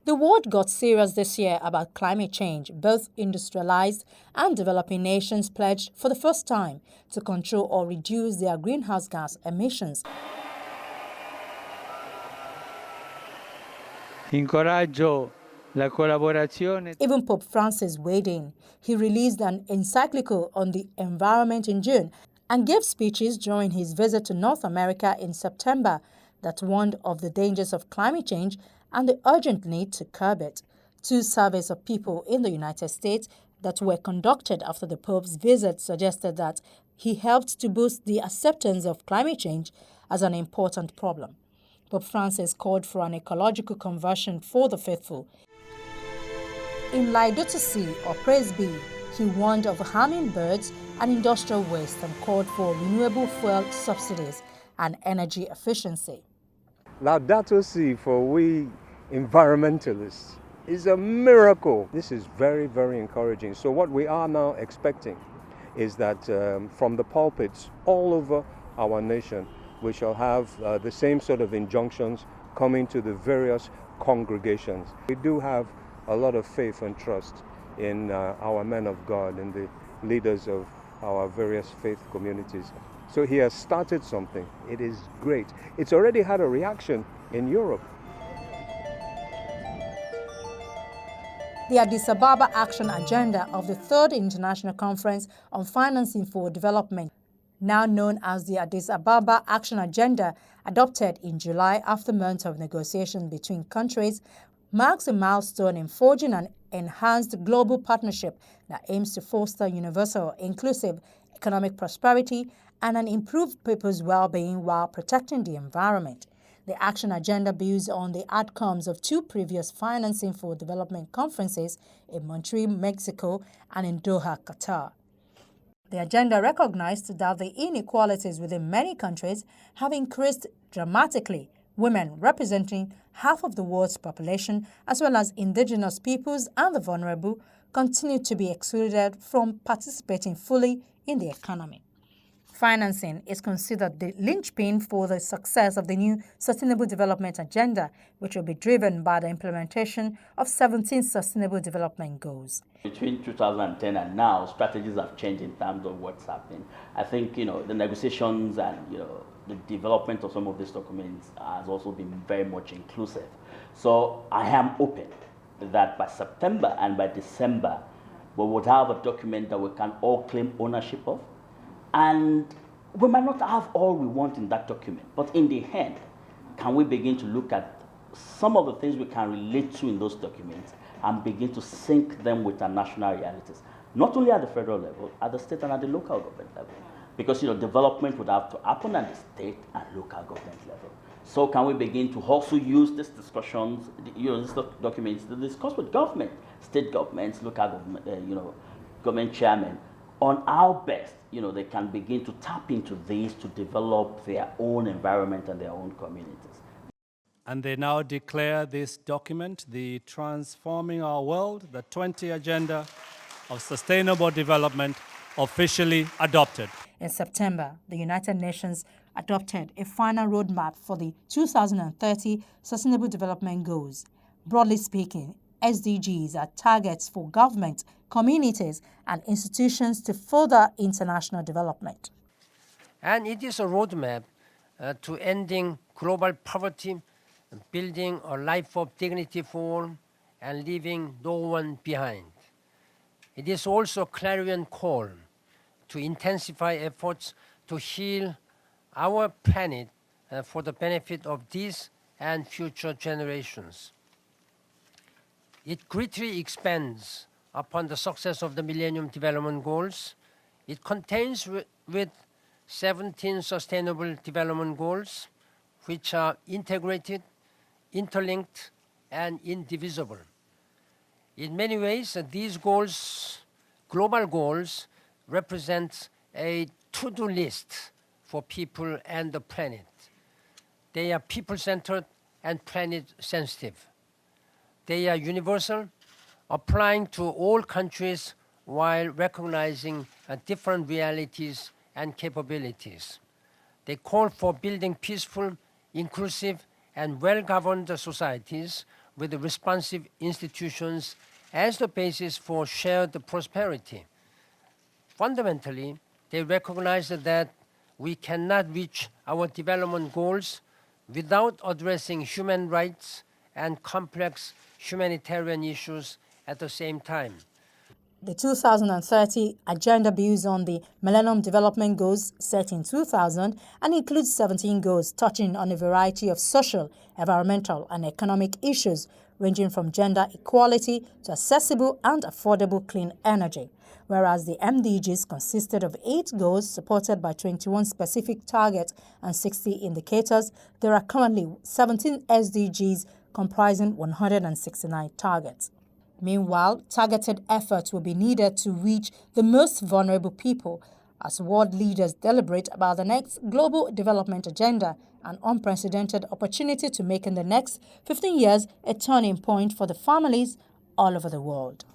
The world got serious this year about climate change. Both industrialized and developing nations pledged for the first time to control or reduce their greenhouse gas emissions. Incoraggio la collaborazione. Even Pope Francis weighed in. He released an encyclical on the environment in June and gave speeches during his visit to North America in September that warned of the dangers of climate change and the urgent need to curb it. Two surveys of people in the United States that were conducted after the Pope's visit suggested that he helped to boost the acceptance of climate change as an important problem. Pope Francis called for an ecological conversion for the faithful. In Laudato Si, or Praise Be, he warned of harming birds and industrial waste and called for renewable fuel subsidies and energy efficiency. Laudato Si for we environmentalists is a miracle. This is very, very encouraging. So what we are now expecting is that from the pulpits all over our nation, we shall have the same sort of injunctions coming to the various congregations. We do have a lot of faith and trust in our men of God and the leaders of our various faith communities. So he has started something. It is great. It's already had a reaction in Europe. The Addis Ababa Action Agenda of the Third International Conference on Financing for Development, now known as the Addis Ababa Action Agenda, adopted in July after months of negotiations between countries, marks a milestone in forging an enhanced global partnership that aims to foster universal, inclusive economic prosperity and an improved people's well-being while protecting the environment. The Action Agenda builds on the outcomes of two previous Financing for Development conferences in Montreal, Mexico, and in Doha, Qatar. The agenda recognized that the inequalities within many countries have increased dramatically, women representing half of the world's population, as well as indigenous peoples and the vulnerable, continue to be excluded from participating fully in the economy. Financing is considered the linchpin for the success of the new Sustainable Development Agenda, which will be driven by the implementation of 17 Sustainable Development Goals. Between 2010 and now, strategies have changed in terms of what's happening. I think, the negotiations and, the development of some of these documents has also been very much inclusive. So I am open that by September and by December, we would have a document that we can all claim ownership of. And we might not have all we want in that document, but in the end, can we begin to look at some of the things we can relate to in those documents and begin to sync them with our national realities, not only at the federal level, at the state and at the local government level. Because development would have to happen at the state and local government level. So can we begin to also use these discussions, these documents to discuss with government, state governments, local government, government chairmen, on how best they can begin to tap into these to develop their own environment and their own communities. And they now declare this document, the Transforming Our World, the 20 Agenda of Sustainable Development, officially adopted. In September, the United Nations adopted a final roadmap for the 2030 Sustainable Development Goals. Broadly speaking, SDGs are targets for government, communities, and institutions to further international development. And it is a roadmap to ending global poverty, building a life of dignity for all, and leaving no one behind. It is also a clarion call to intensify efforts to heal our planet for the benefit of these and future generations. It greatly expands upon the success of the Millennium Development Goals. It contains with 17 Sustainable Development Goals, which are integrated, interlinked, and indivisible. In many ways, these goals, global goals, represent a to-do list for people and the planet. They are people-centered and planet-sensitive. They are universal, applying to all countries while recognizing different realities and capabilities. They call for building peaceful, inclusive, and well-governed societies with responsive institutions as the basis for shared prosperity. Fundamentally, they recognize that we cannot reach our development goals without addressing human rights and complex humanitarian issues at the same time. The 2030 agenda builds on the Millennium Development Goals set in 2000 and includes 17 goals touching on a variety of social, environmental, and economic issues, ranging from gender equality to accessible and affordable clean energy. Whereas the MDGs consisted of 8 goals supported by 21 specific targets and 60 indicators, there are currently 17 SDGs comprising 169 targets. Meanwhile, targeted efforts will be needed to reach the most vulnerable people as world leaders deliberate about the next global development agenda, an unprecedented opportunity to make in the next 15 years a turning point for the families all over the world.